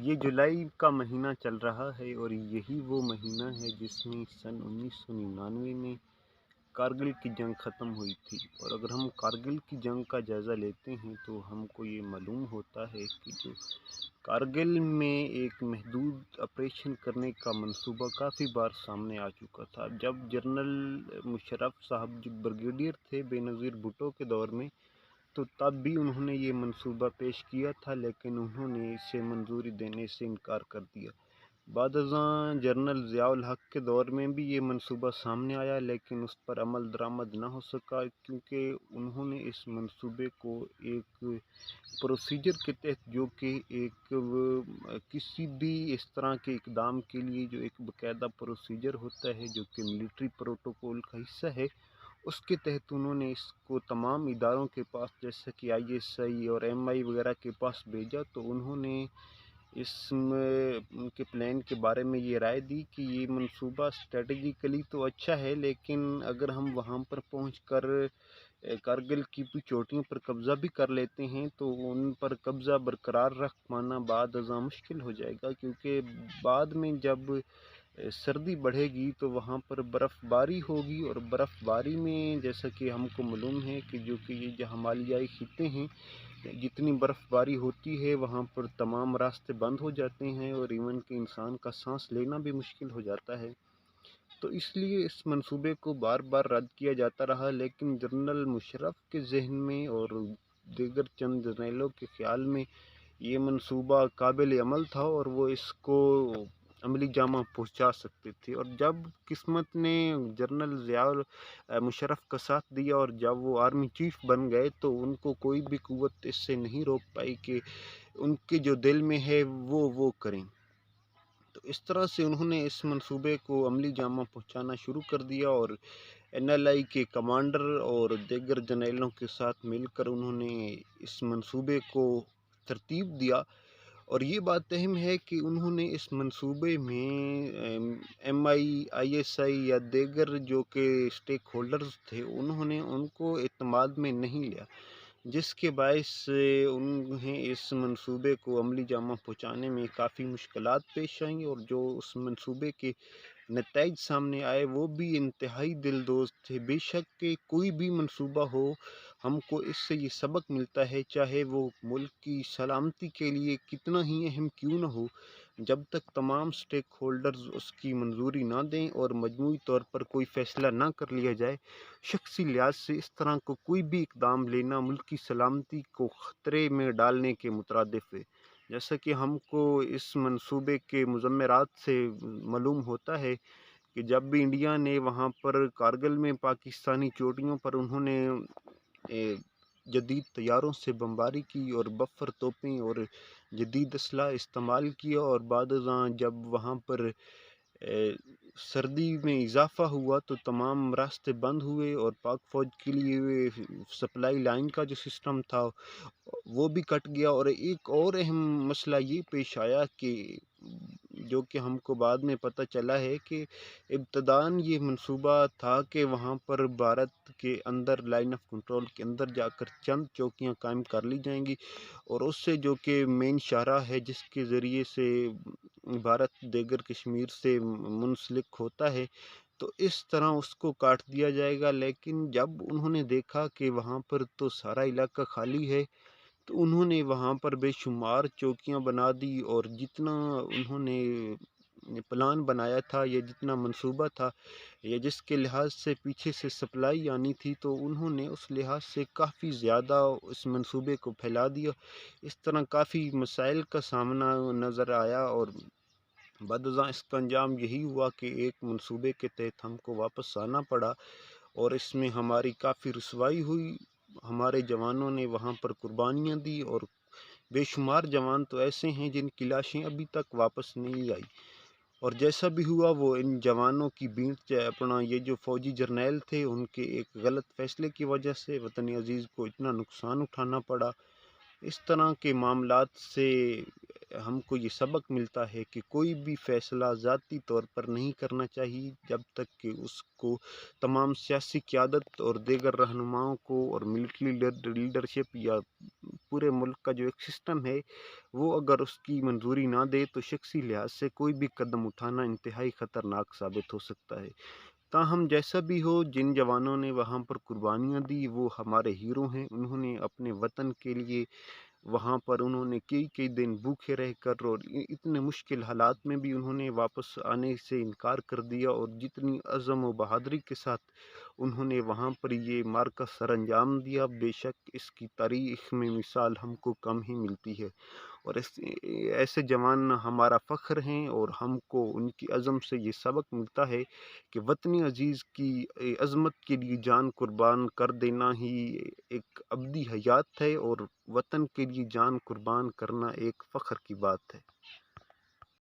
یہ جولائی کا مہینہ چل رہا ہے اور یہی وہ مہینہ ہے جس میں سن 1999 میں کارگل کی جنگ ختم ہوئی تھی۔ اور اگر ہم کارگل کی جنگ کا جائزہ لیتے ہیں تو ہم کو یہ معلوم ہوتا ہے کہ جو کارگل میں ایک محدود آپریشن کرنے کا منصوبہ کافی بار سامنے آ چکا تھا۔ جب جنرل مشرف صاحب جو بریگیڈیئر تھے بے نظیر بھٹو کے دور میں، تو تب بھی انہوں نے یہ منصوبہ پیش کیا تھا، لیکن انہوں نے اسے منظوری دینے سے انکار کر دیا۔ بعد ازاں جنرل ضیاء الحق کے دور میں بھی یہ منصوبہ سامنے آیا، لیکن اس پر عمل درآمد نہ ہو سکا، کیونکہ انہوں نے اس منصوبے کو ایک پروسیجر کے تحت، جو کہ ایک کسی بھی اس طرح کے اقدام کے لیے جو ایک باقاعدہ پروسیجر ہوتا ہے، جو کہ ملٹری پروٹوکول کا حصہ ہے، اس کے تحت انہوں نے اس کو تمام اداروں کے پاس، جیسے کہ ISI اور MI وغیرہ کے پاس بھیجا۔ تو انہوں نے اس میں ان کے پلان کے بارے میں یہ رائے دی کہ یہ منصوبہ اسٹریٹجیکلی تو اچھا ہے، لیکن اگر ہم وہاں پر پہنچ کر کارگل کی چوٹیوں پر قبضہ بھی کر لیتے ہیں تو ان پر قبضہ برقرار رکھ پانا بعد ازاں مشکل ہو جائے گا، کیونکہ بعد میں جب سردی بڑھے گی تو وہاں پر برف باری ہوگی، اور برف باری میں جیسا کہ ہم کو معلوم ہے کہ جو کہ یہ جو ہمالیائی خطے ہیں، جتنی برف باری ہوتی ہے وہاں پر تمام راستے بند ہو جاتے ہیں، اور ایون کہ انسان کا سانس لینا بھی مشکل ہو جاتا ہے۔ تو اس لیے اس منصوبے کو بار بار رد کیا جاتا رہا، لیکن جنرل مشرف کے ذہن میں اور دیگر چند جرنیلوں کے خیال میں یہ منصوبہ قابل عمل تھا اور وہ اس کو عملی جامہ پہنچا سکتے تھے۔ اور جب قسمت نے جنرل ضیاء مشرف کا ساتھ دیا اور جب وہ آرمی چیف بن گئے، تو ان کو کوئی بھی قوت اس سے نہیں روک پائی کہ ان کے جو دل میں ہے وہ کریں۔ تو اس طرح سے انہوں نے اس منصوبے کو عملی جامہ پہنچانا شروع کر دیا، اور NLI کے کمانڈر اور دیگر جرنیلوں کے ساتھ مل کر انہوں نے اس منصوبے کو ترتیب دیا۔ اور یہ بات اہم ہے کہ انہوں نے اس منصوبے میں MI ISI یا دیگر جو کہ اسٹیک ہولڈرز تھے، انہوں نے ان کو اعتماد میں نہیں لیا، جس کے باعث انہیں اس منصوبے کو عملی جامہ پہنچانے میں کافی مشکلات پیش آئیں، اور جو اس منصوبے کے نتائج سامنے آئے وہ بھی انتہائی دلدوز تھے۔ بے شک کہ کوئی بھی منصوبہ ہو، ہم کو اس سے یہ سبق ملتا ہے، چاہے وہ ملک کی سلامتی کے لیے کتنا ہی اہم کیوں نہ ہو، جب تک تمام سٹیک ہولڈرز اس کی منظوری نہ دیں اور مجموعی طور پر کوئی فیصلہ نہ کر لیا جائے، شخصی لحاظ سے اس طرح کو کوئی بھی اقدام لینا ملک کی سلامتی کو خطرے میں ڈالنے کے مترادف ہے۔ جیسا کہ ہم کو اس منصوبے کے مضمرات سے معلوم ہوتا ہے کہ جب بھی انڈیا نے وہاں پر کارگل میں پاکستانی چوٹیوں پر انہوں نے جدید طیاروں سے بمباری کی اور بفر توپیں اور جدید اسلحہ استعمال کیا، اور بعد ازاں جب وہاں پر سردی میں اضافہ ہوا تو تمام راستے بند ہوئے، اور پاک فوج کے لیے سپلائی لائن کا جو سسٹم تھا وہ بھی کٹ گیا۔ اور ایک اور اہم مسئلہ یہ پیش آیا کہ جو کہ ہم کو بعد میں پتہ چلا ہے کہ ابتداً یہ منصوبہ تھا کہ وہاں پر بھارت کے اندر لائن آف کنٹرول کے اندر جا کر چند چوکیاں قائم کر لی جائیں گی، اور اس سے جو کہ مین شاہراہ ہے جس کے ذریعے سے بھارت دیگر کشمیر سے منسلک ہوتا ہے، تو اس طرح اس کو کاٹ دیا جائے گا۔ لیکن جب انہوں نے دیکھا کہ وہاں پر تو سارا علاقہ خالی ہے، تو انہوں نے وہاں پر بے شمار چوکیاں بنا دی، اور جتنا انہوں نے پلان بنایا تھا یا جتنا منصوبہ تھا یا جس کے لحاظ سے پیچھے سے سپلائی آنی تھی، تو انہوں نے اس لحاظ سے کافی زیادہ اس منصوبے کو پھیلا دیا۔ اس طرح کافی مسائل کا سامنا نظر آیا، اور بعد ازاں اس کا انجام یہی ہوا کہ ایک منصوبے کے تحت ہم کو واپس آنا پڑا، اور اس میں ہماری کافی رسوائی ہوئی۔ ہمارے جوانوں نے وہاں پر قربانیاں دی، اور بے شمار جوان تو ایسے ہیں جن کی لاشیں ابھی تک واپس نہیں آئی، اور جیسا بھی ہوا وہ ان جوانوں کی بینٹ اپنا یہ جو فوجی جرنیل تھے ان کے ایک غلط فیصلے کی وجہ سے وطن عزیز کو اتنا نقصان اٹھانا پڑا۔ اس طرح کے معاملات سے ہم کو یہ سبق ملتا ہے کہ کوئی بھی فیصلہ ذاتی طور پر نہیں کرنا چاہیے جب تک کہ اس کو تمام سیاسی قیادت اور دیگر رہنماؤں کو اور ملٹری لیڈرشپ یا پورے ملک کا جو ایک سسٹم ہے وہ اگر اس کی منظوری نہ دے تو شخصی لحاظ سے کوئی بھی قدم اٹھانا انتہائی خطرناک ثابت ہو سکتا ہے۔ تاہم جیسا بھی ہو، جن جوانوں نے وہاں پر قربانیاں دی وہ ہمارے ہیرو ہیں۔ انہوں نے اپنے وطن کے لیے وہاں پر انہوں نے کئی دن بھوکے رہ کر اور اتنے مشکل حالات میں بھی انہوں نے واپس آنے سے انکار کر دیا، اور جتنی عزم و بہادری کے ساتھ انہوں نے وہاں پر یہ معرکہ سر انجام دیا، بے شک اس کی تاریخ میں مثال ہم کو کم ہی ملتی ہے، اور ایسے جوان ہمارا فخر ہیں، اور ہم کو ان کی عزم سے یہ سبق ملتا ہے کہ وطنی عزیز کی عظمت کے لیے جان قربان کر دینا ہی ایک ابدی حیات ہے، اور وطن کے لیے جان قربان کرنا ایک فخر کی بات ہے۔